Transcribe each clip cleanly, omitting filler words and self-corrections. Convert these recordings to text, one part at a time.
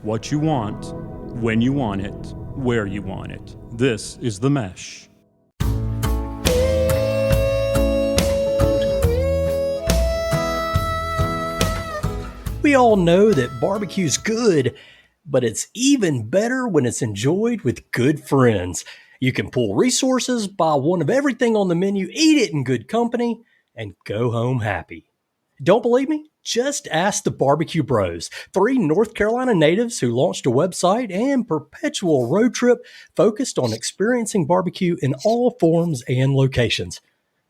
what you want, when you want it, where you want it. This is The Mesh. We all know that barbecue's good, but it's even better when it's enjoyed with good friends. You can pull resources, buy one of everything on the menu, eat it in good company, and go home happy. Don't believe me? Just ask the Barbecue Bros, 3 North Carolina natives who launched a website and perpetual road trip focused on experiencing barbecue in all forms and locations.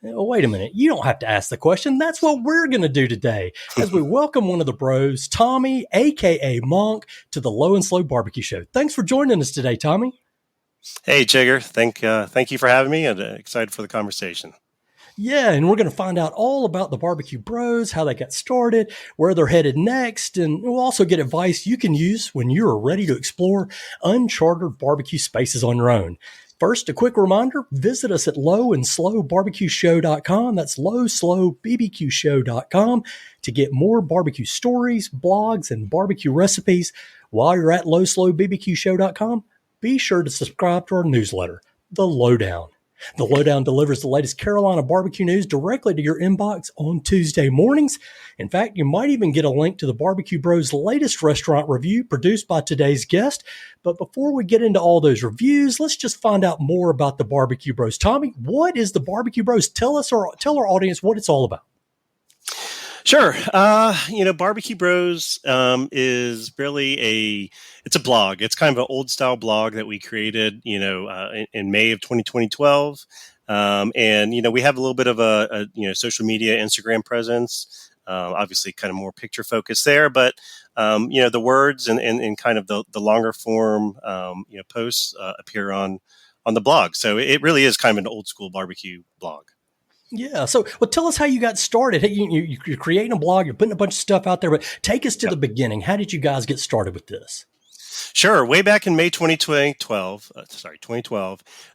Wait a minute. You don't have to ask the question. That's what we're going to do today as we welcome one of the bros, Tommy, a.k.a. Monk, to the Low and Slow Barbecue Show. Thanks for joining us today, Tommy. Hey, Jigger. Thank you for having me, and excited for the conversation. Yeah, and we're going to find out all about the Barbecue Bros, how they got started, where they're headed next, and we'll also get advice you can use when you're ready to explore uncharted barbecue spaces on your own. First, a quick reminder, visit us at lowandslowbarbecueshow.com. That's lowslowbbqshow.com to get more barbecue stories, blogs, and barbecue recipes. While you're at lowslowbbqshow.com, be sure to subscribe to our newsletter, The Lowdown. The Lowdown delivers the latest Carolina barbecue news directly to your inbox on Tuesday mornings. In fact, you might even get a link to the Barbecue Bros' latest restaurant review produced by today's guest. But before we get into all those reviews, let's just find out more about the Barbecue Bros. Tommy, what is the Barbecue Bros? Tell our audience what it's all about. Sure. Barbecue Bros is really it's a blog. It's kind of an old style blog that we created, in May of 2012. And we have a little bit of a social media, Instagram presence, obviously kind of more picture focused there, but, the words and kind of the longer form, posts appear on the blog. So it really is kind of an old school barbecue blog. Yeah. So, tell us how you got started. Hey, you're creating a blog, you're putting a bunch of stuff out there, but take us to the beginning. How did you guys get started with this? Sure. Way back in May 2012,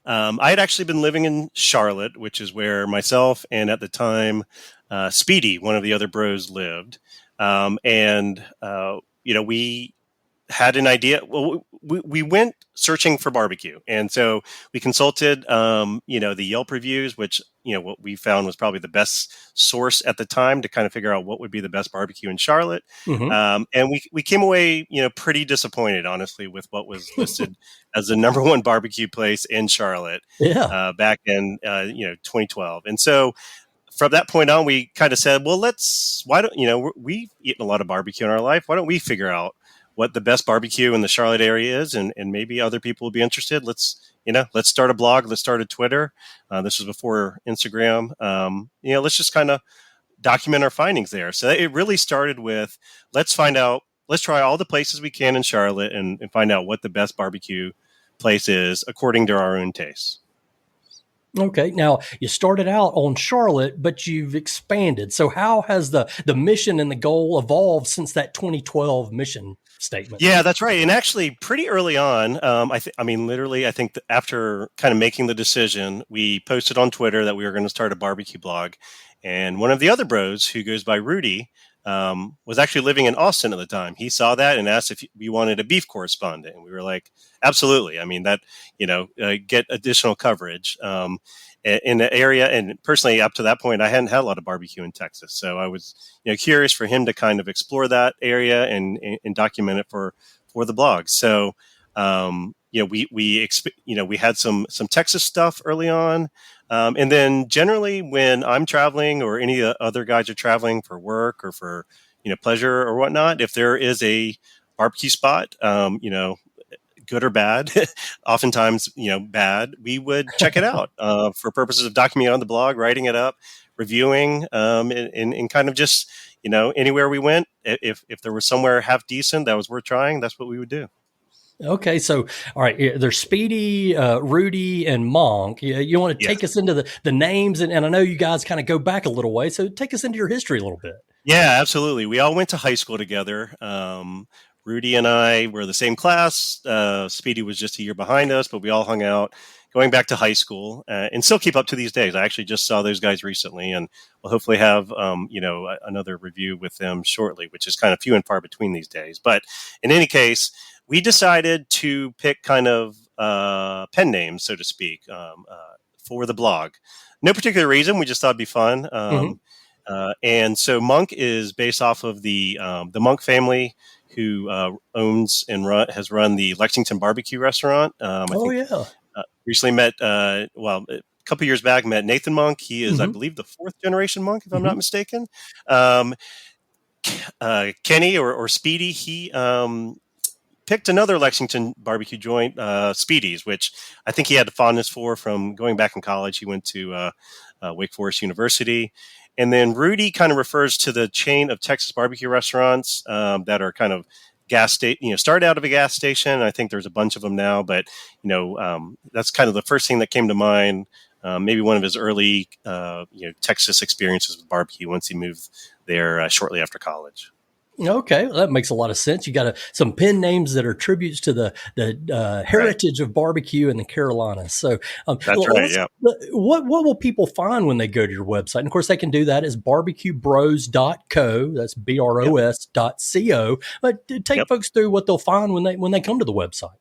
I had actually been living in Charlotte, which is where myself and at the time, Speedy, one of the other bros, lived. We had an idea. Well, we went searching for barbecue. And so we consulted, the Yelp reviews, which, what we found was probably the best source at the time to kind of figure out what would be the best barbecue in Charlotte. Mm-hmm. And we came away, pretty disappointed, honestly, with what was listed as the number one barbecue place in Charlotte back in, 2012. And so from that point on, we kind of said, well, we've eaten a lot of barbecue in our life. Why don't we figure out what the best barbecue in the Charlotte area is, and maybe other people will be interested. Let's start a blog. Let's start a Twitter. This was before Instagram. Let's just kind of document our findings there. So it really started with, let's try all the places we can in Charlotte and find out what the best barbecue place is according to our own tastes. Okay. Now, you started out on Charlotte, but you've expanded. So how has the mission and the goal evolved since that 2012 mission statement? Yeah, that's right. And actually, pretty early on, I think that after kind of making the decision, we posted on Twitter that we were going to start a barbecue blog. And one of the other bros, who goes by Rudy, was actually living in Austin at the time. He saw that and asked if we wanted a beef correspondent. And we were like, absolutely. I mean, get additional coverage in the area. And personally, up to that point, I hadn't had a lot of barbecue in Texas. So I was, curious for him to kind of explore that area and document it for the blog. So, we had some Texas stuff early on. And then generally when I'm traveling or any of the other guys are traveling for work or for, pleasure or whatnot, if there is a barbecue spot, good or bad, oftentimes, bad, we would check it out for purposes of documenting on the blog, writing it up, reviewing, and kind of just, anywhere we went, if there was somewhere half decent that was worth trying, that's what we would do. Okay, so all right, there's Speedy, Rudy, and Monk. You want to take us into the names, and I know you guys kind of go back a little way, so take us into your history a little bit. Yeah, absolutely. We all went to high school together. Rudy and I were the same class. Speedy was just a year behind us, but we all hung out going back to high school, and still keep up to these days. I actually just saw those guys recently, and we'll hopefully have another review with them shortly, which is kind of few and far between these days. But in any case, we decided to pick kind of pen names, so to speak, for the blog. No particular reason. We just thought it'd be fun. And so Monk is based off of the Monk family, who owns and has run the Lexington Barbecue Restaurant. Recently met, a couple years back, met Nathan Monk. He is, I believe, the fourth generation Monk, if I'm not mistaken. Kenny or Speedy, he picked another Lexington barbecue joint, Speedy's, which I think he had a fondness for from going back in college. He went to Wake Forest University. And then Rudy kind of refers to the chain of Texas barbecue restaurants that are kind of gas station, started out of a gas station. I think there's a bunch of them now, but that's kind of the first thing that came to mind. Maybe one of his early Texas experiences with barbecue once he moved there shortly after college. Okay, well, that makes a lot of sense. You got some pen names that are tributes to the heritage of barbecue in the Carolinas. So that's right. Yeah. What will people find when they go to your website? And of course, they can do that as barbecuebros.co. That's BROS.co. But take folks through what they'll find when they come to the website.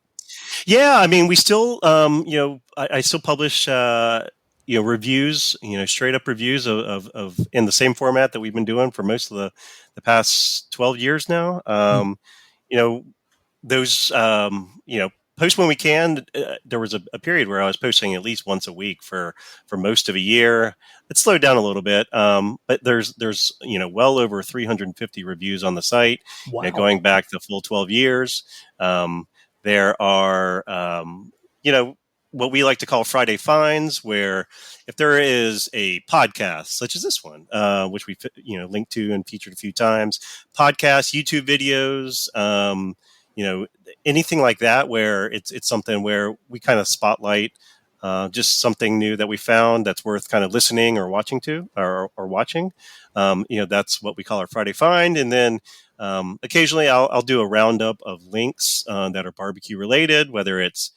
Yeah, I mean, we still, I still publish. Reviews, straight up reviews of in the same format that we've been doing for most of the past 12 years now. Those, post when we can. There was a period where I was posting at least once a week for most of a year. It slowed down a little bit, but there's well over 350 reviews on the site. Wow. Going back the full 12 years. There are, what we like to call Friday finds, where if there is a podcast such as this one, which we linked to and featured a few times, podcasts, YouTube videos, anything like that, where it's something where we kind of spotlight just something new that we found that's worth kind of listening or watching to or watching. That's what we call our Friday find, and then occasionally I'll do a roundup of links that are barbecue related, whether it's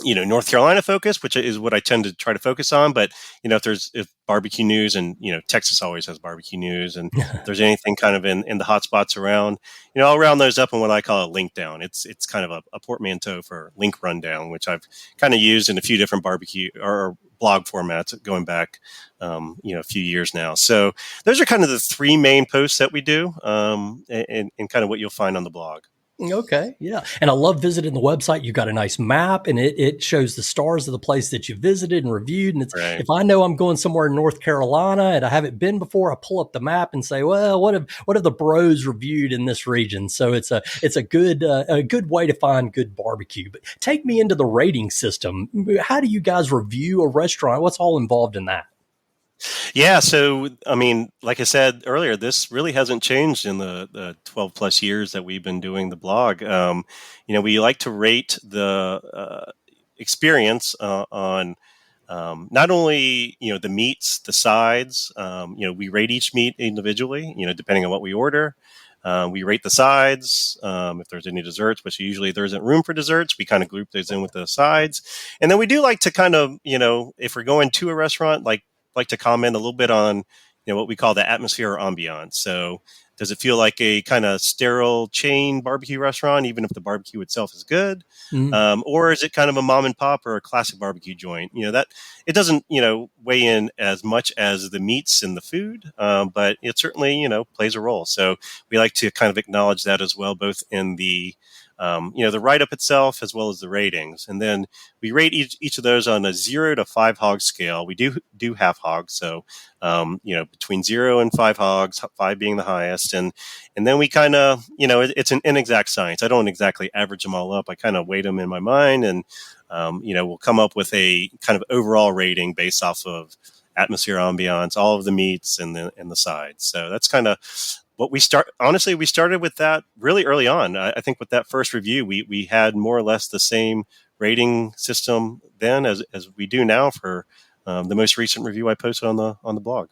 North Carolina focus, which is what I tend to try to focus on. But, if barbecue news, and, Texas always has barbecue news, and if there's anything kind of in the hot spots around, I'll round those up in what I call a link down. It's kind of a portmanteau for link rundown, which I've kind of used in a few different barbecue or blog formats going back, a few years now. So those are kind of the three main posts that we do, and kind of what you'll find on the blog. Okay, yeah. And I love visiting the website. You've got a nice map, and it shows the stars of the place that you visited and reviewed. And if I know I'm going somewhere in North Carolina and I haven't been before, I pull up the map and say, well, what have the bros reviewed in this region? So it's a good way to find good barbecue. But take me into the rating system. How do you guys review a restaurant? What's all involved in that? Yeah. So, I mean, like I said earlier, this really hasn't changed in the 12 plus years that we've been doing the blog. We like to rate the experience on not only, the meats, the sides. We rate each meat individually, depending on what we order. We rate the sides. If there's any desserts, which usually there isn't room for desserts, we kind of group those in with the sides. And then we do like to kind of, if we're going to a restaurant, like to comment a little bit on, what we call the atmosphere or ambiance. So does it feel like a kind of sterile chain barbecue restaurant, even if the barbecue itself is good? Mm-hmm. Or is it kind of a mom and pop or a classic barbecue joint? That it doesn't, weigh in as much as the meats and the food, but it certainly, plays a role. So we like to kind of acknowledge that as well, both in the the write-up itself as well as the ratings. And then we rate each of those on a 0 to 5 hog scale. We do half hogs. So, between 0 and 5 hogs, 5 being the highest. And then we kind of, it's an inexact science. I don't exactly average them all up. I kind of weight them in my mind, and, we'll come up with a kind of overall rating based off of atmosphere, ambiance, all of the meats and the sides. So that's kind of what we started with that really early on. I think with that first review, we had more or less the same rating system then as we do now for the most recent review I posted on the blog.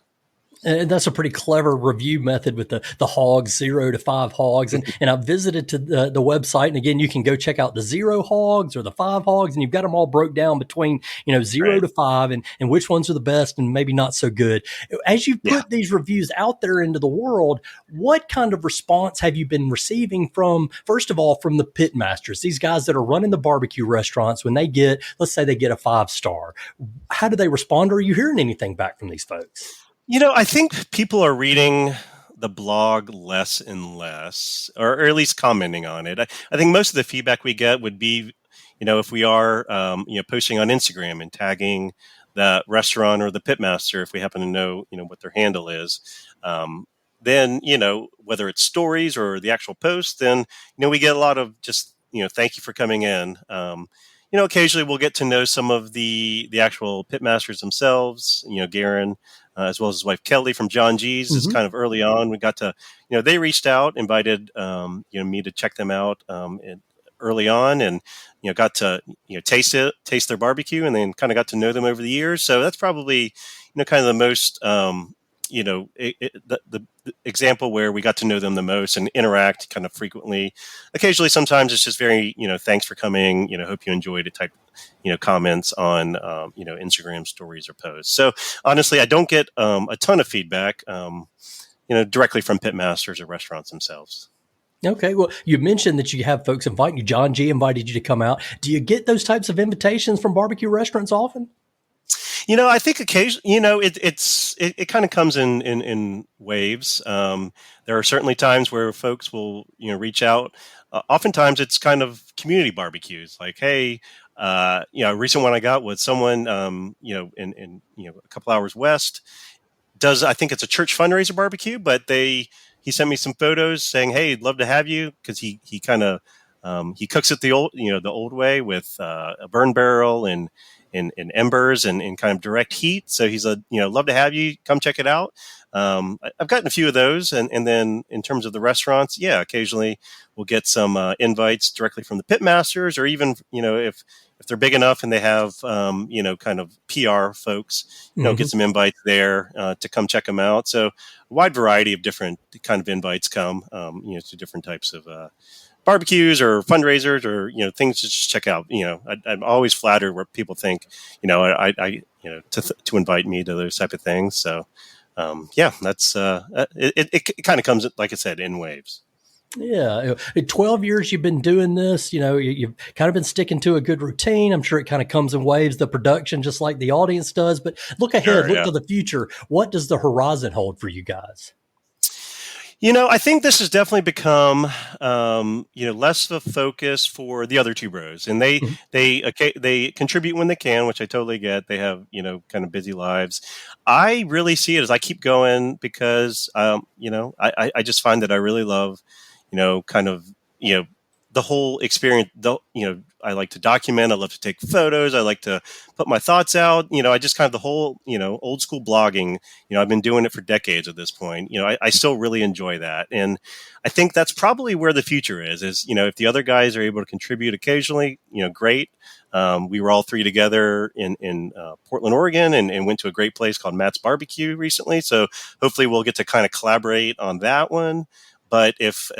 And that's a pretty clever review method with the hogs, 0 to 5 hogs. And I visited to the website. And again, you can go check out the 0 hogs or the 5 hogs. And you've got them all broke down between, 0 to 5 and which ones are the best and maybe not so good. As you put these reviews out there into the world, what kind of response have you been receiving from, first of all, from the pit masters, these guys that are running the barbecue restaurants when they get, let's say they get a 5-star? How do they respond? Or are you hearing anything back from these folks? I think people are reading the blog less and less, or at least commenting on it. I think most of the feedback we get would be, if we are, posting on Instagram and tagging the restaurant or the pitmaster, if we happen to know, what their handle is. Then, whether it's stories or the actual post, then, we get a lot of just, thank you for coming in. Occasionally we'll get to know some of the actual pitmasters themselves, Garen, as well as his wife Kelly from John G's. Is kind of early on. We got to, they reached out, invited, me to check them out early on, and got to taste their barbecue, and then kind of got to know them over the years. So that's probably kind of the most the example where we got to know them the most and interact kind of frequently. Occasionally, sometimes it's just very, thanks for coming, hope you enjoyed it type, comments on, Instagram stories or posts. So honestly, I don't get a ton of feedback, directly from pitmasters or restaurants themselves. Okay. Well, you mentioned that you have folks inviting you. John G invited you to come out. Do you get those types of invitations from barbecue restaurants often? I think occasionally, it kind of comes in waves. There are certainly times where folks will, reach out. Oftentimes it's kind of community barbecues, like, hey, a recent one I got was someone, in a couple hours west I think it's a church fundraiser barbecue, but he sent me some photos saying, hey, I'd love to have you, because he kind of, he cooks it the old way with a burn barrel and embers and kind of direct heat. So he's love to have you come check it out. I've gotten a few of those. And then in terms of the restaurants, occasionally we'll get some invites directly from the pitmasters, or even, if they're big enough and they have, kind of PR folks, get some invites there to come check them out. So a wide variety of different kind of invites come, to different types of barbecues or fundraisers or, things to just check out. I'm always flattered where people think, to invite me to those type of things. So, that's, it kind of comes, like I said, in waves. Yeah. 12 years you've been doing this, you've kind of been sticking to a good routine. I'm sure it kind of comes in waves, the production, just like the audience does, but look ahead, look to the future. What does the horizon hold for you guys? I think this has definitely become, less of a focus for the other two bros, and they contribute when they can, which I totally get. They have, kind of busy lives. I really see it as I keep going because, I just find that I really love, kind of, the whole experience. I like to document. I love to take photos. I like to put my thoughts out. I just kind of the whole, old school blogging. I've been doing it for decades at this point. I still really enjoy that, and I think that's probably where the future is. If the other guys are able to contribute occasionally, great. We were all three together in Portland, Oregon, and went to a great place called Matt's Barbecue recently. So hopefully we'll get to kind of collaborate on that one. But if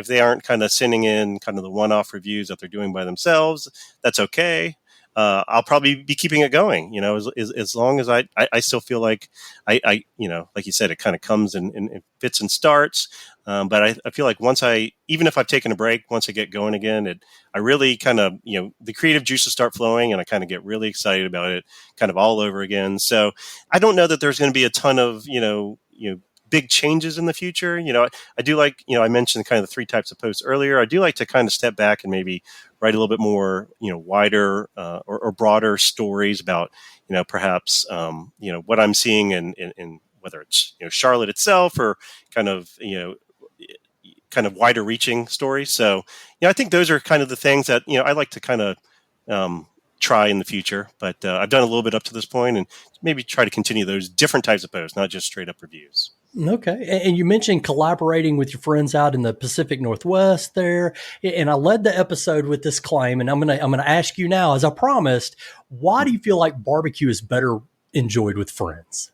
they aren't kind of sending in kind of the one-off reviews that they're doing by themselves, that's okay. I'll probably be keeping it going, as long as I still feel like I like you said, it kind of comes and fits and starts. But I feel like even if I've taken a break, once I get going again, I really kind of, the creative juices start flowing, and I kind of get really excited about it kind of all over again. So I don't know that there's going to be a ton of, big changes in the future. I do like, I mentioned kind of the 3 types of posts earlier. I do like to kind of step back and maybe write a little bit more, wider or broader stories about, perhaps, what I'm seeing in whether it's, Charlotte itself or kind of wider reaching stories. So, I think those are kind of the things that, I like to kind of try in the future, but I've done a little bit up to this point, and maybe try to continue those different types of posts, not just straight up reviews. Okay. And you mentioned collaborating with your friends out in the Pacific Northwest there. And I led the episode with this claim, and I'm going to ask you now, as I promised, why do you feel like barbecue is better enjoyed with friends?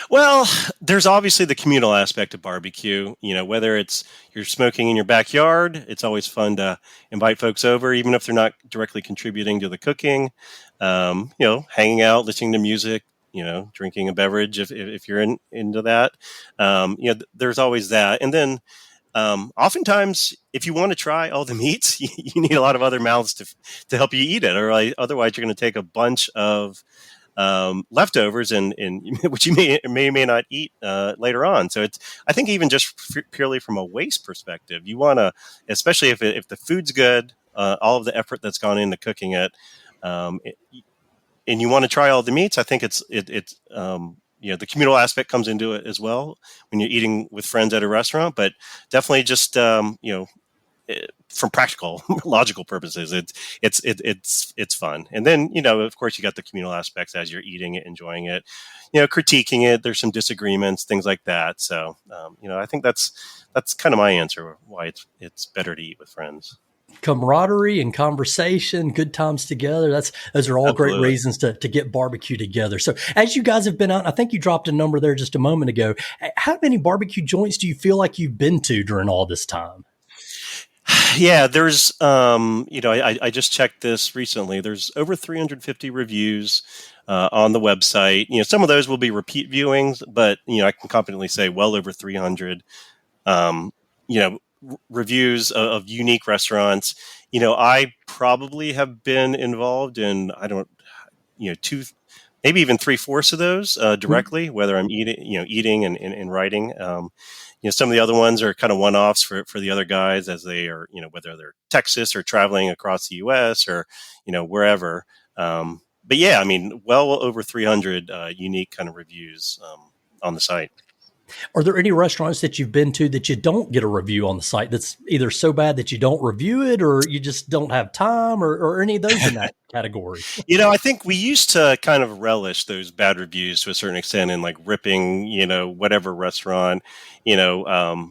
Well, there's obviously the communal aspect of barbecue. Whether it's you're smoking in your backyard, it's always fun to invite folks over, even if they're not directly contributing to the cooking. Hanging out, listening to music, drinking a beverage if you're into that. There's always that. And then oftentimes, if you want to try all the meats, you need a lot of other mouths to help you eat it, or otherwise you're going to take a bunch of leftovers and which you may not eat later on. So I think even just purely from a waste perspective, you want to, especially if the food's good, all of the effort that's gone into cooking it, and you want to try all the meats. I think it's the communal aspect comes into it as well when you're eating with friends at a restaurant, but definitely just from practical, logical purposes, it's fun. And then of course, you got the communal aspects as you're eating it, enjoying it, critiquing it. There's some disagreements, things like that. So I think that's kind of my answer why it's better to eat with friends. Camaraderie and conversation, good times together. Those are all Absolutely. great reasons to get barbecue together. So as you guys have been out, I think you dropped a number there just a moment ago. How many barbecue joints do you feel like you've been to during all this time? Yeah, there's, I just checked this recently. There's over 350 reviews on the website. Some of those will be repeat viewings, but, I can confidently say well over 300, reviews of unique restaurants. I probably have been involved in, two, maybe even 3/4 of those directly, whether I'm eating and writing. Some of the other ones are kind of one-offs for the other guys as they are, whether they're Texas or traveling across the U.S. or, wherever. But yeah, well over 300 unique kind of reviews on the site. Are there any restaurants that you've been to that you don't get a review on the site that's either so bad that you don't review it, or you just don't have time, or any of those in that category? I think we used to kind of relish those bad reviews to a certain extent and like ripping, whatever restaurant, I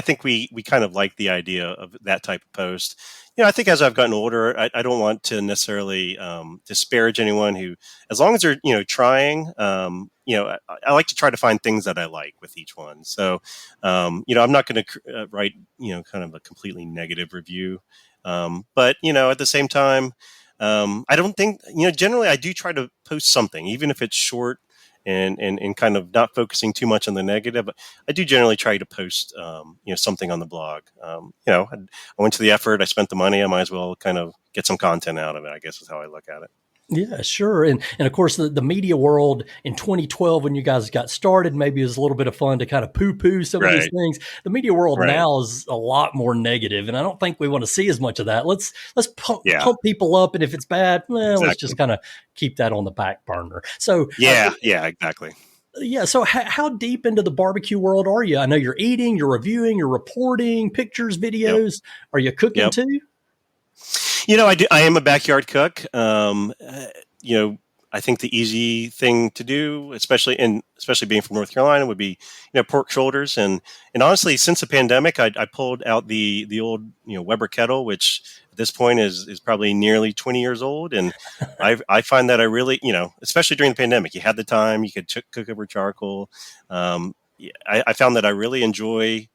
think we kind of like the idea of that type of post. I think as I've gotten older, I don't want to necessarily disparage anyone who, as long as they're, trying, I like to try to find things that I like with each one. So, I'm not going to write, kind of a completely negative review. But, at the same time, I don't think, generally I do try to post something, even if it's short and kind of not focusing too much on the negative. But I do generally try to post, something on the blog. I went to the effort, I spent the money, I might as well kind of get some content out of it, I guess is how I look at it. Yeah, sure. And of course, the media world in 2012, when you guys got started, maybe it was a little bit of fun to kind of poo-poo some of these things. The media world now is a lot more negative, and I don't think we want to see as much of that. Let's pump people up, and if it's bad, let's just kind of keep that on the back burner. So exactly. Yeah. So how deep into the barbecue world are you? I know you're eating, you're reviewing, you're reporting, pictures, videos. Yep. Are you cooking too? I am a backyard cook. I think the easy thing to do, especially being from North Carolina, would be, pork shoulders. And honestly, since the pandemic, I pulled out the old, Weber kettle, which at this point is probably nearly 20 years old. And I find that I really, especially during the pandemic, you had the time, you could cook over charcoal. I found that I really enjoy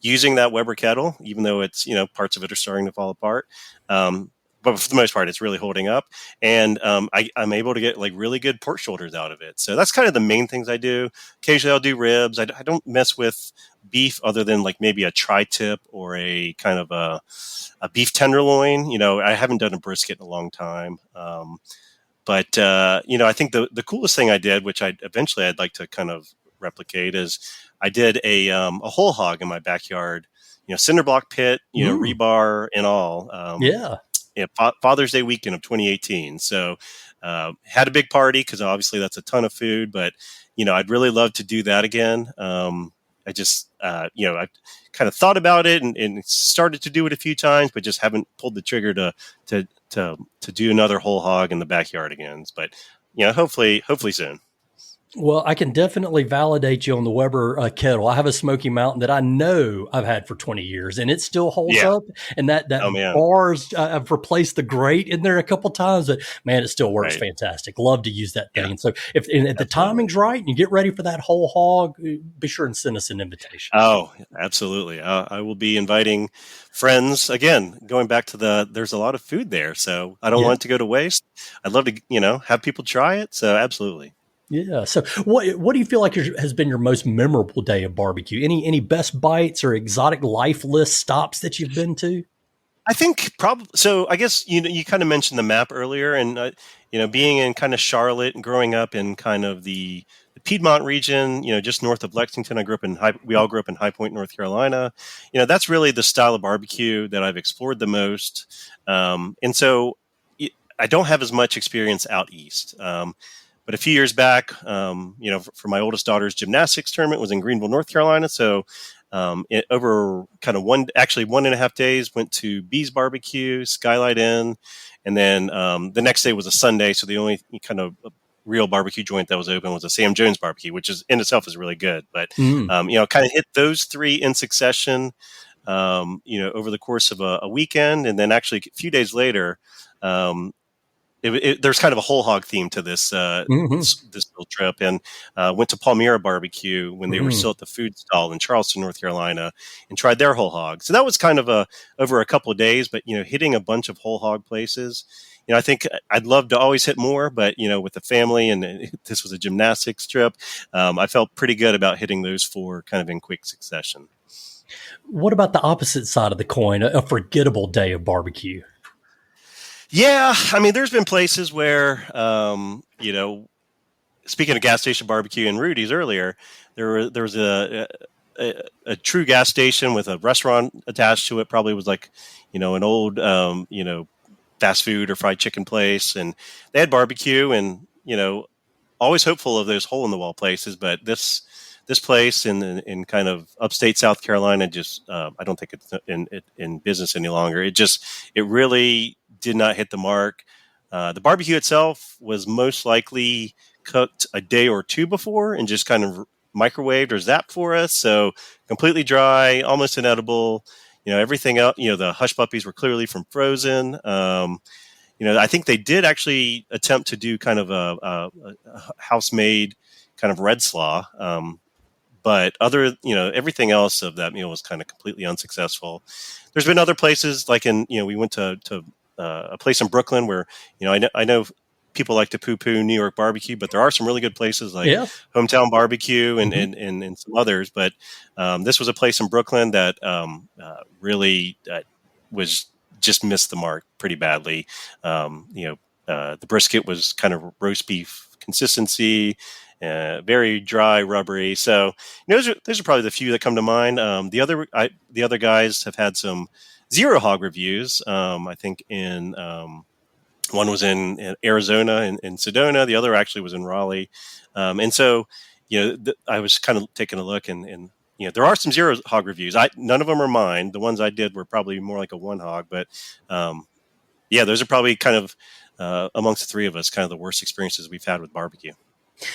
using that Weber kettle, even though it's, parts of it are starting to fall apart. But for the most part, it's really holding up. And I'm able to get like really good pork shoulders out of it. So that's kind of the main things I do. Occasionally I'll do ribs. I don't mess with beef other than like maybe a tri-tip or a kind of a beef tenderloin. I haven't done a brisket in a long time. But I think the coolest thing I did, which I'd like to kind of replicate, is I did a whole hog in my backyard, cinder block pit, rebar and all. Father's Day weekend of 2018. So had a big party because obviously that's a ton of food, but I'd really love to do that again. I just I kind of thought about it and started to do it a few times, but just haven't pulled the trigger to do another whole hog in the backyard again. But hopefully soon. Well, I can definitely validate you on the Weber kettle. I have a Smoky Mountain that I know I've had for 20 years, and it still holds Yeah. up. And that Oh man. bars, I've replaced the grate in there a couple times, but man, it still works Right. fantastic. Love to use that thing. Yeah. And so, if the Absolutely. timing's right and you get ready for that whole hog, be sure and send us an invitation. Oh, absolutely. I will be inviting friends again. Going back to there's a lot of food there, so I don't Yeah. want it to go to waste. I'd love to, have people try it. So absolutely. Yeah. So, what do you feel like has been your most memorable day of barbecue? Any best bites or exotic life list stops that you've been to? I think probably so. I guess you kind of mentioned the map earlier, and being in kind of Charlotte and growing up in kind of the Piedmont region, just north of Lexington. We all grew up in High Point, North Carolina. That's really the style of barbecue that I've explored the most, and so I don't have as much experience out east. But a few years back, for my oldest daughter's gymnastics tournament was in Greenville, North Carolina. So over kind of 1.5 days, went to Bees Barbecue, Skylight Inn, and then the next day was a Sunday. So the only kind of real barbecue joint that was open was a Sam Jones Barbecue, which is in itself is really good. But kind of hit those three in succession, over the course of a weekend, and then actually a few days later. There's kind of a whole hog theme to this this little trip, and went to Palmyra Barbecue when they were still at the food stall in Charleston, North Carolina, and tried their whole hog. So that was kind of over a couple of days, but hitting a bunch of whole hog places. I think I'd love to always hit more, but with the family and this was a gymnastics trip, I felt pretty good about hitting those four kind of in quick succession. What about the opposite side of the coin? A forgettable day of barbecue? Yeah, I mean, there's been places where, speaking of gas station barbecue and Rudy's earlier, there was a true gas station with a restaurant attached to it. Probably was like, an old, fast food or fried chicken place, and they had barbecue, and always hopeful of those hole in the wall places, but this place in kind of upstate South Carolina just I don't think it's in business any longer. It really did not hit the mark. The barbecue itself was most likely cooked a day or two before and just kind of microwaved or zapped for us. So completely dry, almost inedible. Everything else, the hush puppies were clearly from frozen. I think they did actually attempt to do kind of a house-made kind of red slaw. But everything else of that meal was kind of completely unsuccessful. There's been other places like we went to a place in Brooklyn where, I know people like to poo-poo New York barbecue, but there are some really good places like Hometown Barbecue and some others. But this was a place in Brooklyn that really was just missed the mark pretty badly. The brisket was kind of roast beef consistency, very dry, rubbery. So those are probably the few that come to mind. The other guys have had some zero hog reviews. I think one was in Arizona in Sedona. The other actually was in Raleigh. And so, I was kind of taking a look and there are some zero hog reviews. None of them are mine. The ones I did were probably more like a one hog, but those are probably kind of amongst the three of us, kind of the worst experiences we've had with barbecue.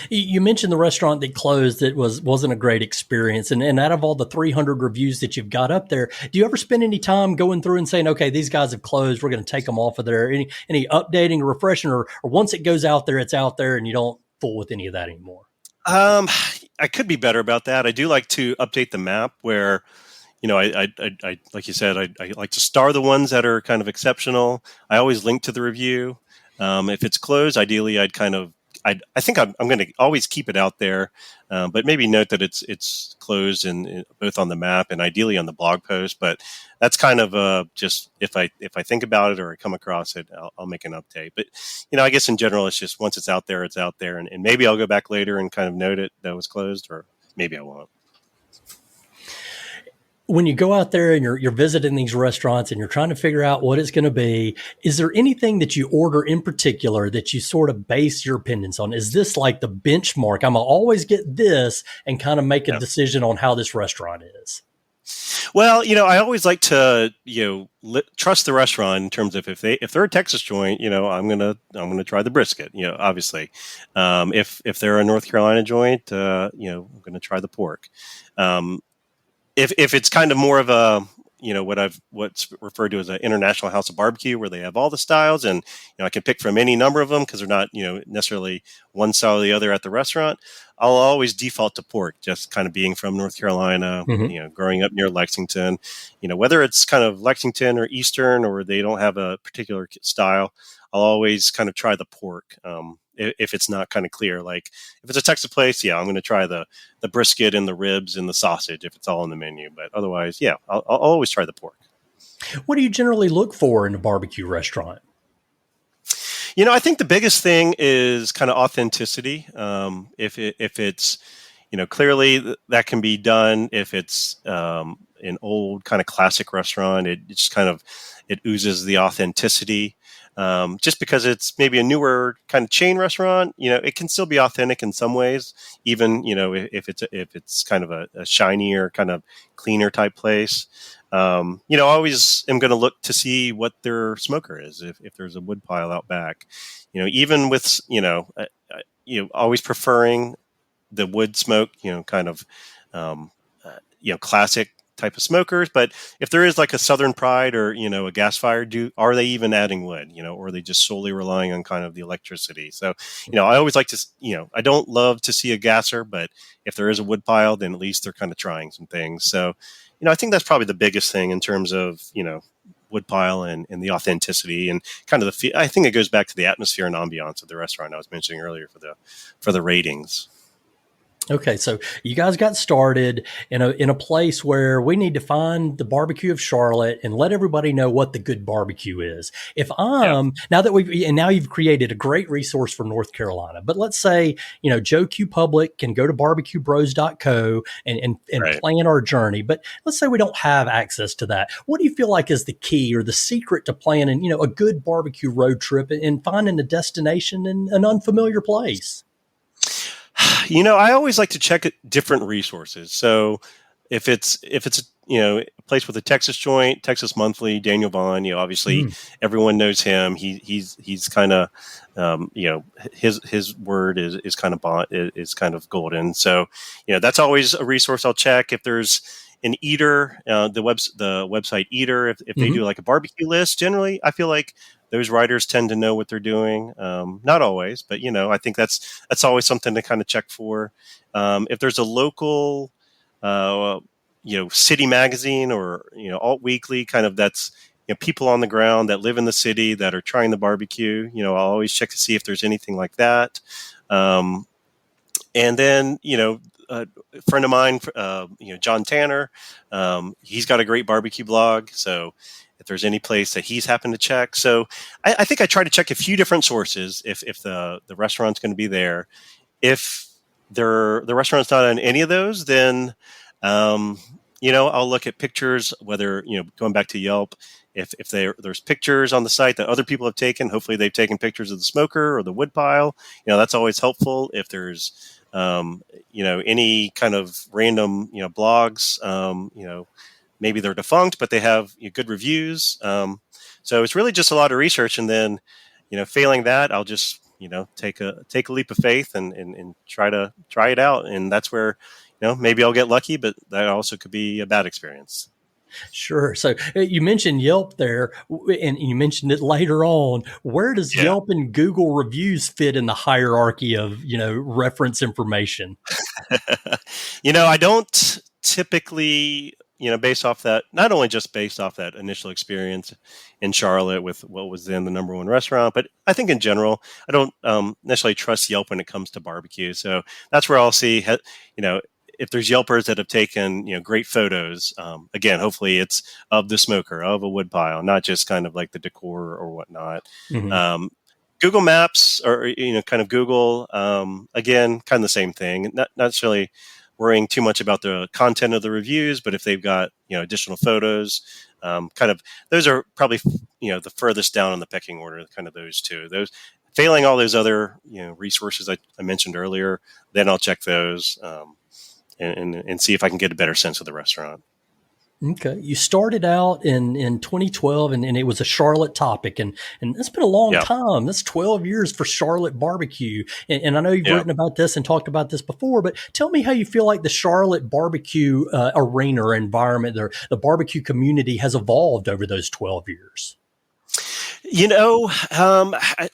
You mentioned the restaurant that closed that wasn't a great experience. And out of all the 300 reviews that you've got up there, do you ever spend any time going through and saying, okay, these guys have closed, we're going to take them off of there? Any updating or refreshing, or once it goes out there, it's out there and you don't fool with any of that anymore? I could be better about that. I do like to update the map where, I like you said, I like to star the ones that are kind of exceptional. I always link to the review. If it's closed, ideally I think I'm going to always keep it out there, but maybe note that it's closed in both on the map and ideally on the blog post. But that's kind of just if I think about it or I come across it, I'll make an update. But I guess in general, it's just once it's out there, and maybe I'll go back later and kind of note it that it was closed, or maybe I won't. When you go out there and you're visiting these restaurants and you're trying to figure out what it's going to be, is there anything that you order in particular that you sort of base your opinions on? Is this like the benchmark? I'm going to always get this and kind of make a decision on how this restaurant is. Well, I always like to, trust the restaurant in terms of if they're a Texas joint, I'm gonna try the brisket. Obviously, if they're a North Carolina joint, I'm gonna try the pork. Um, if it's kind of more of a what's referred to as an international house of barbecue where they have all the styles and I can pick from any number of them because they're not necessarily one style or the other at the restaurant. I'll always default to pork, just kind of being from North Carolina, Mm-hmm. growing up near Lexington, whether it's kind of Lexington or Eastern or they don't have a particular style, I'll always kind of try the pork. If it's not kind of clear, like if it's a Texas place, yeah, I'm going to try the brisket and the ribs and the sausage if it's all on the menu. But otherwise, yeah, I'll always try the pork. What do you generally look for in a barbecue restaurant? I think the biggest thing is kind of authenticity. If it's clearly that can be done. If it's an old kind of classic restaurant, it just kind of it oozes the authenticity. Just because it's maybe a newer kind of chain restaurant, it can still be authentic in some ways. Even if it's kind of a shinier, kind of cleaner type place. I always am going to look to see what their smoker is. If there's a wood pile out back, even with always preferring the wood smoke, kind of classic type of smokers. But if there is like a Southern Pride or a gas fire, are they even adding wood? Or are they just solely relying on kind of the electricity? So I always like to I don't love to see a gasser, but if there is a wood pile, then at least they're kind of trying some things. So I think that's probably the biggest thing in terms of wood pile and the authenticity and kind of I think it goes back to the atmosphere and ambiance of the restaurant I was mentioning earlier for the ratings. Okay, so you guys got started in a place where we need to find the barbecue of Charlotte and let everybody know what the good barbecue is. If now you've created a great resource for North Carolina, but let's say, Joe Q Public can go to barbecuebros.co and Right. plan our journey. But let's say we don't have access to that. What do you feel like is the key or the secret to planning, a good barbecue road trip and finding a destination in an unfamiliar place? I always like to check different resources. So if it's a place with a Texas joint, Texas Monthly, Daniel Vaughn, obviously everyone knows him. He's kind of his word is kind of golden. So that's always a resource I'll check. If there's an Eater, the website Eater, if they do like a barbecue list, generally I feel like those writers tend to know what they're doing. Not always, but I think that's always something to kind of check for. If there's a local, city magazine or alt weekly, kind of that's people on the ground that live in the city that are trying the barbecue. I'll always check to see if there's anything like that. And then a friend of mine, John Tanner, he's got a great barbecue blog. So if there's any place that he's happened to check. So I think I try to check a few different sources if the restaurant's going to be there. If the restaurant's not on any of those, then, I'll look at pictures, whether, going back to Yelp, if there's pictures on the site that other people have taken, hopefully they've taken pictures of the smoker or the wood pile, that's always helpful. If there's, any kind of random, blogs, maybe they're defunct, but they have good reviews. So it's really just a lot of research. And then, failing that, I'll just, take a leap of faith and try it out. And that's where, maybe I'll get lucky, but that also could be a bad experience. Sure. So you mentioned Yelp there, and you mentioned it later on. Where does Yelp and Google reviews fit in the hierarchy of, reference information? I don't typically, based off that, not only just based off that initial experience in Charlotte with what was then the number one restaurant, but I think in general, I don't necessarily trust Yelp when it comes to barbecue. So that's where I'll see, if there's Yelpers that have taken, great photos, again, hopefully it's of the smoker, of a wood pile, not just kind of like the decor or whatnot. Mm-hmm. Google Maps or, kind of Google, again, kind of the same thing, not necessarily worrying too much about the content of the reviews, but if they've got, additional photos, kind of, those are probably, the furthest down on the pecking order, kind of those two. Those failing all those other, resources I mentioned earlier, then I'll check those, and see if I can get a better sense of the restaurant. Okay. You started out in 2012 and it was a Charlotte topic and it's been a long Yeah, time. That's 12 years for Charlotte barbecue. And I know you've yeah. written about this and talked about this before, but tell me how you feel like the Charlotte barbecue arena or environment, the barbecue community has evolved over those 12 years.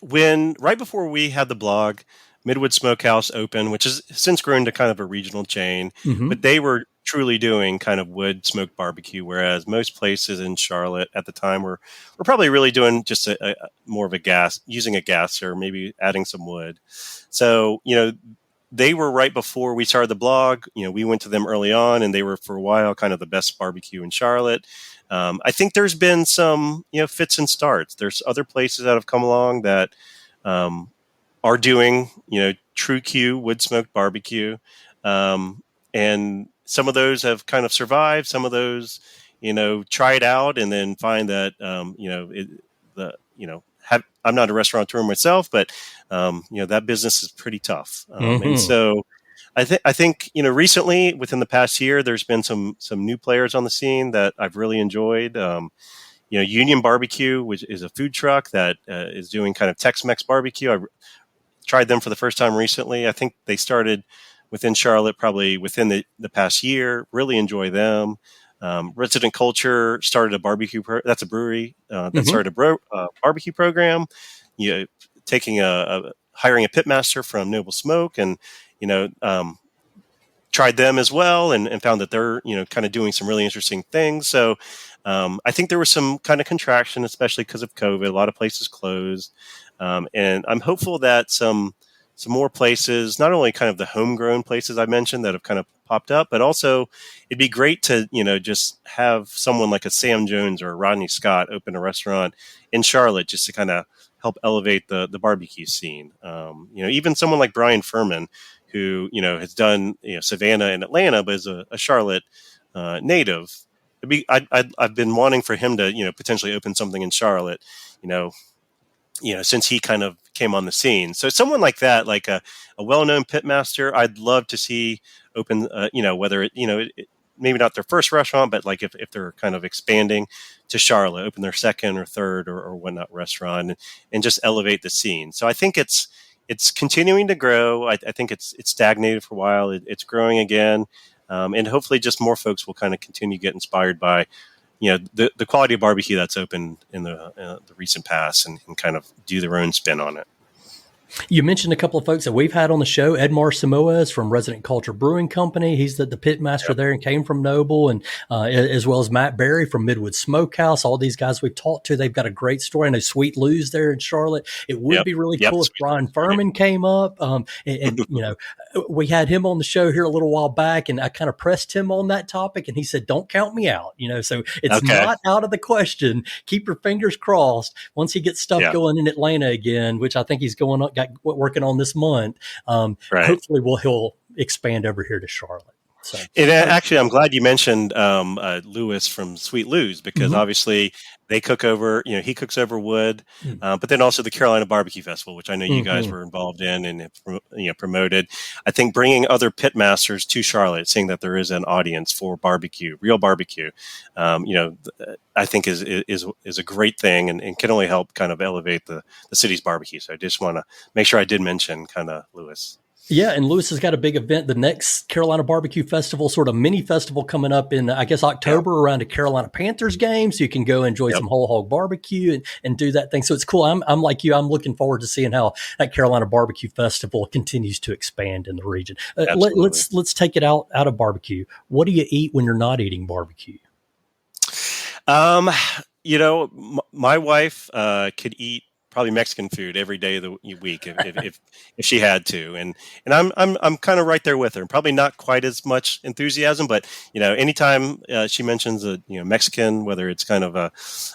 When right before we had the blog, Midwood Smokehouse opened, which has since grown to kind of a regional chain, but Mm-hmm. they were truly doing kind of wood smoked barbecue, whereas most places in Charlotte at the time were probably really doing just more of a using a gas or maybe adding some wood. So, they were right before we started the blog. We went to them early on, and they were for a while kind of the best barbecue in Charlotte. I think there's been some, fits and starts. There's other places that have come along that um, are doing, true Q wood smoked barbecue, and some of those have kind of survived. Some of those, try it out and then find that, I'm not a restaurateur myself, but that business is pretty tough, and Mm-hmm. so. I think recently within the past year there's been some new players on the scene that I've really enjoyed. Union Barbecue, which is a food truck that is doing kind of Tex-Mex barbecue. I tried them for the first time recently. I think they started within Charlotte probably within the past year. Really enjoy them. Resident Culture started a barbecue. That's a brewery that Mm-hmm. started a barbecue program. You know, taking hiring a pitmaster from Noble Smoke, and you know tried them as well, and found that they're kind of doing some really interesting things. So I think there was some kind of contraction, especially because of COVID. A lot of places closed, and I'm hopeful that some more places, not only kind of the homegrown places I mentioned that have kind of popped up, but also it'd be great to just have someone like a Sam Jones or a Rodney Scott open a restaurant in Charlotte just to kind of help elevate the barbecue scene. Even someone like Brian Furman, who has done Savannah and Atlanta, but is a Charlotte native. I've been wanting for him to potentially open something in Charlotte. You know, since he kind of came on the scene. So someone like that, like a well-known pitmaster, I'd love to see open. Whether maybe not their first restaurant, but like if they're kind of expanding to Charlotte, open their second or third or whatnot restaurant, and just elevate the scene. So I think it's continuing to grow. I think it's stagnated for a while. It's growing again, and hopefully, just more folks will kind of continue to get inspired by the quality of barbecue that's opened in the recent past, and kind of do their own spin on it. You mentioned a couple of folks that we've had on the show. Edmar Samoa is from Resident Culture Brewing Company. He's the pit master Yep. there and came from Noble, and as well as Matt Berry from Midwood Smokehouse. All these guys we've talked to, they've got a great story. I know Sweet Lou's there in Charlotte. It would Yep. be really Yep. cool if Brian Furman came up. We had him on the show here a little while back, and I kind of pressed him on that topic, and he said, "Don't count me out." So it's Okay. not out of the question. Keep your fingers crossed. Once he gets stuff Yeah. going in Atlanta again, which I think he's working on this month. Right. Hopefully, he'll expand over here to Charlotte. So, And actually, I'm glad you mentioned Lewis from Sweet Lou's, because mhm. obviously they cook over, he cooks over wood, but then also the Carolina Barbecue Festival, which I know you guys Mhm. were involved in and promoted. I think bringing other pit masters to Charlotte, seeing that there is an audience for barbecue, real barbecue, I think is a great thing, and can only help kind of elevate the city's barbecue. So I just want to make sure I did mention kind of Lewis. Yeah, and Lewis has got a big event, the next Carolina Barbecue Festival, sort of mini festival coming up in, I guess, Yep. October around a Carolina Panthers game. So you can go enjoy Yep. some whole hog barbecue and do that thing. So it's cool. I'm like you. I'm looking forward to seeing how that Carolina Barbecue Festival continues to expand in the region. Absolutely. Let's take it out of barbecue. What do you eat when you're not eating barbecue? Um, my wife could eat probably Mexican food every day of the week if she had to, and I'm kind of right there with her. Probably not quite as much enthusiasm, but anytime she mentions a Mexican, whether it's kind of a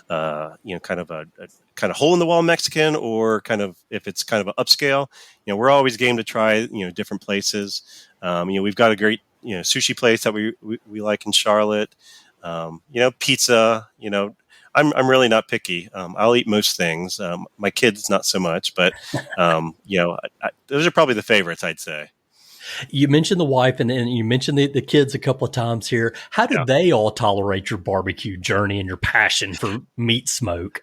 kind of hole in the wall Mexican, or kind of if it's kind of an upscale, we're always game to try different places. We've got a great sushi place that we like in Charlotte. Pizza. I'm really not picky. I'll eat most things. My kids not so much, but those are probably the favorites, I'd say. You mentioned the wife and you mentioned the kids a couple of times here. How do they all tolerate your barbecue journey and your passion for meat smoke?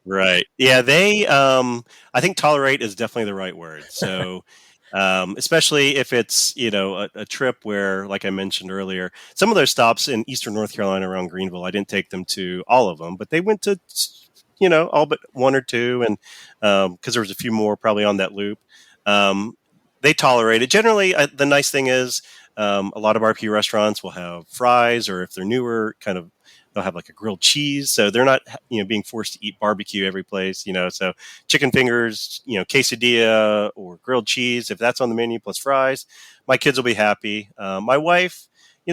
Right. Yeah, I think tolerate is definitely the right word. So, especially if it's, a trip where, like I mentioned earlier, some of those stops in Eastern North Carolina around Greenville, I didn't take them to all of them, but they went to, all but one or two. And, cause there was a few more probably on that loop. They tolerate it. Generally, the nice thing is, a lot of barbecue restaurants will have fries, or if they're newer, they'll have like a grilled cheese. So they're not, being forced to eat barbecue every place, so chicken fingers, quesadilla or grilled cheese, if that's on the menu plus fries, my kids will be happy. My wife,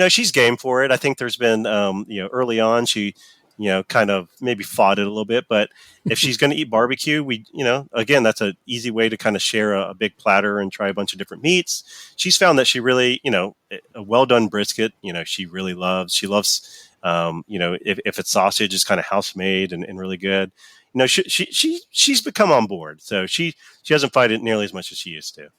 she's game for it. I think there's been, early on, she, kind of maybe fought it a little bit, but if she's going to eat barbecue, we, again, that's an easy way to kind of share a big platter and try a bunch of different meats. She's found that she really, a well done brisket, she really loves. She loves, if it's sausage, it's kind of house made and really good. She's become on board, so she doesn't fight it nearly as much as she used to.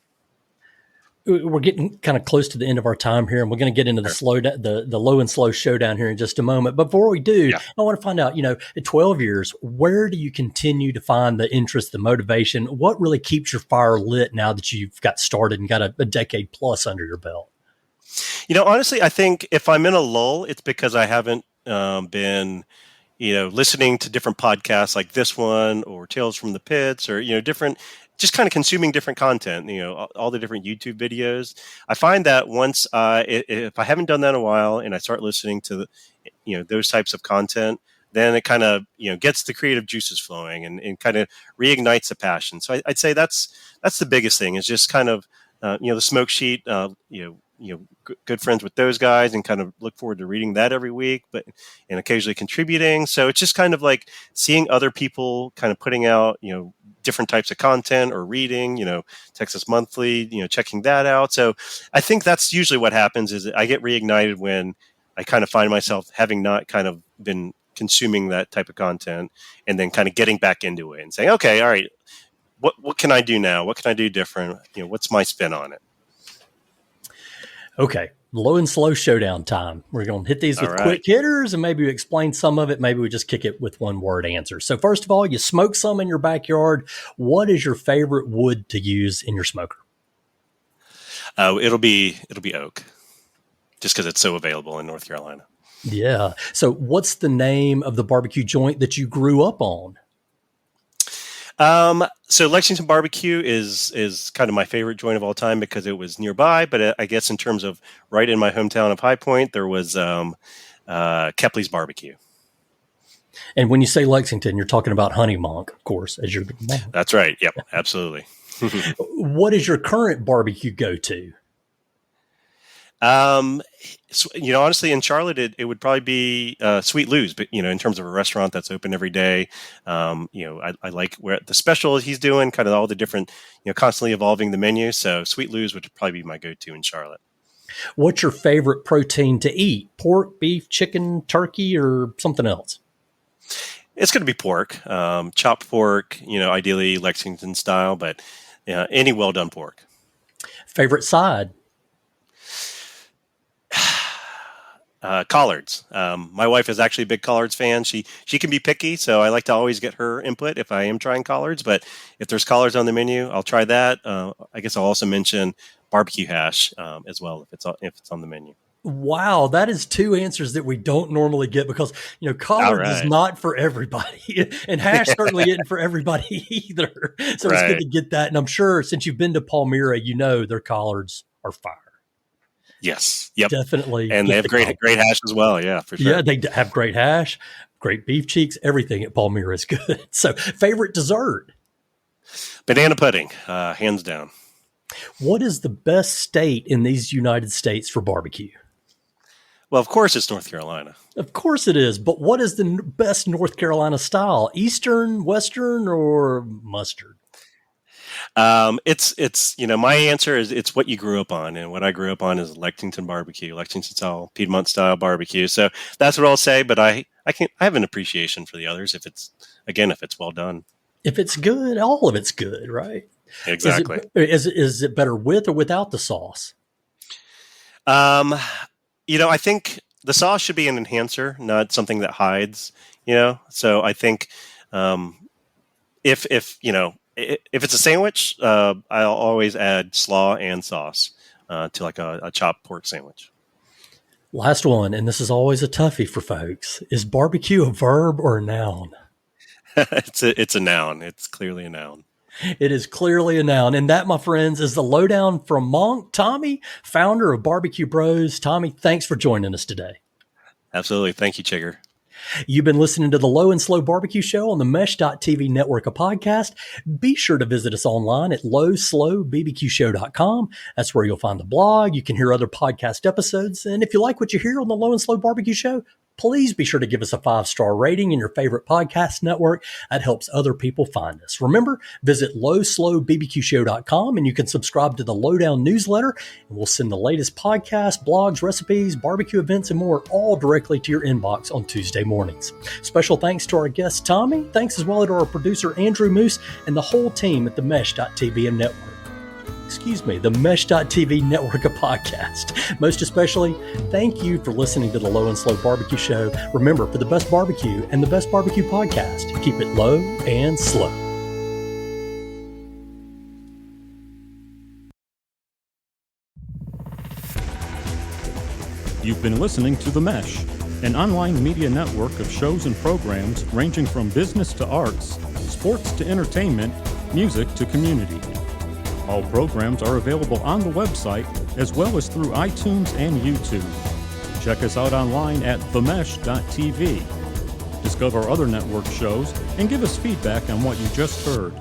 We're getting kind of close to the end of our time here, and we're going to get into the low and slow showdown here in just a moment. But before we do, I want to find out, at 12 years, where do you continue to find the interest, the motivation? What really keeps your fire lit now that you've got started and got a decade plus under your belt? Honestly, I think if I'm in a lull, it's because I haven't been, listening to different podcasts like this one or Tales from the Pits or, different, just kind of consuming different content, all the different YouTube videos. I find that once if I haven't done that in a while and I start listening to, those types of content, then it kind of, gets the creative juices flowing and kind of reignites the passion. So I'd say that's the biggest thing is just kind of, the Smoke Sheet, good friends with those guys and kind of look forward to reading that every week, and occasionally contributing. So it's just kind of like seeing other people kind of putting out, different types of content or reading, Texas Monthly, checking that out. So I think that's usually what happens is I get reignited when I kind of find myself having not kind of been consuming that type of content and then kind of getting back into it and saying, okay, all right, what can I do now? What can I do different? What's my spin on it? Okay. Low and slow showdown time. We're going to hit these with quick hitters and maybe we explain some of it. Maybe we just kick it with one word answers. So first of all, you smoke some in your backyard. What is your favorite wood to use in your smoker? It'll be oak, just because it's so available in North Carolina. Yeah. So what's the name of the barbecue joint that you grew up on? So Lexington Barbecue is kind of my favorite joint of all time because it was nearby, but I guess in terms of right in my hometown of High Point, there was, Kepley's Barbecue. And when you say Lexington, you're talking about Honey Monk, of course, as your. That's right. Yep. Absolutely. What is your current barbecue go-to? Honestly, in Charlotte, it would probably be Sweet Lou's, but in terms of a restaurant that's open every day, I like where the special he's doing, kind of all the different, constantly evolving the menu. So Sweet Lou's would probably be my go-to in Charlotte. What's your favorite protein to eat? Pork, beef, chicken, turkey, or something else? It's going to be pork, chopped pork, ideally Lexington style, but any well-done pork. Favorite side? Collards. My wife is actually a big collards fan. She can be picky, so I like to always get her input if I am trying collards. But if there's collards on the menu, I'll try that. I guess I'll also mention barbecue hash as well if it's on the menu. Wow, that is two answers that we don't normally get because collards is not for everybody, and hash certainly isn't for everybody either. So it's good to get that. And I'm sure since you've been to Palmyra, their collards are fire. Yes. Yep. Definitely. And they have great hash as well. Yeah, for sure. Yeah, they have great hash, great beef cheeks. Everything at Palmyra is good. So favorite dessert? Banana pudding, hands down. What is the best state in these United States for barbecue? Well, of course it's North Carolina. Of course it is. But what is the best North Carolina style? Eastern, Western, or mustard? It's my answer is it's what you grew up on, and what I grew up on is Lexington barbecue, Lexington style, Piedmont style barbecue. So that's what I'll say. But I have an appreciation for the others if it's well done. If it's good, all of it's good, right? Exactly. Is it better with or without the sauce? I think the sauce should be an enhancer, not something that hides. So I think if it's a sandwich, I'll always add slaw and sauce to like a chopped pork sandwich. Last one, and this is always a toughie for folks. Is barbecue a verb or a noun? It's a noun. It's clearly a noun. It is clearly a noun. And that, my friends, is the lowdown from Monk Tommy, founder of Barbecue Bros. Tommy, thanks for joining us today. Absolutely. Thank you, Chigger. You've been listening to the Low and Slow Barbecue Show on the Mesh.tv network of podcast. Be sure to visit us online at lowslowbbqshow.com. That's where you'll find the blog. You can hear other podcast episodes. And if you like what you hear on the Low and Slow Barbecue Show, please be sure to give us a 5-star rating in your favorite podcast network. That helps other people find us. Remember, visit lowslowbbqshow.com and you can subscribe to the Lowdown newsletter, and we'll send the latest podcasts, blogs, recipes, barbecue events, and more all directly to your inbox on Tuesday mornings. Special thanks to our guest, Tommy. Thanks as well to our producer, Andrew Moose, and the whole team at the Mesh.tv network. The Mesh.tv network of podcast. Most especially, thank you for listening to the Low and Slow Barbecue Show. Remember, for the best barbecue and the best barbecue podcast, keep it low and slow. You've been listening to The Mesh, an online media network of shows and programs ranging from business to arts, sports to entertainment, music to community. All programs are available on the website as well as through iTunes and YouTube. Check us out online at themesh.tv. Discover other network shows and give us feedback on what you just heard.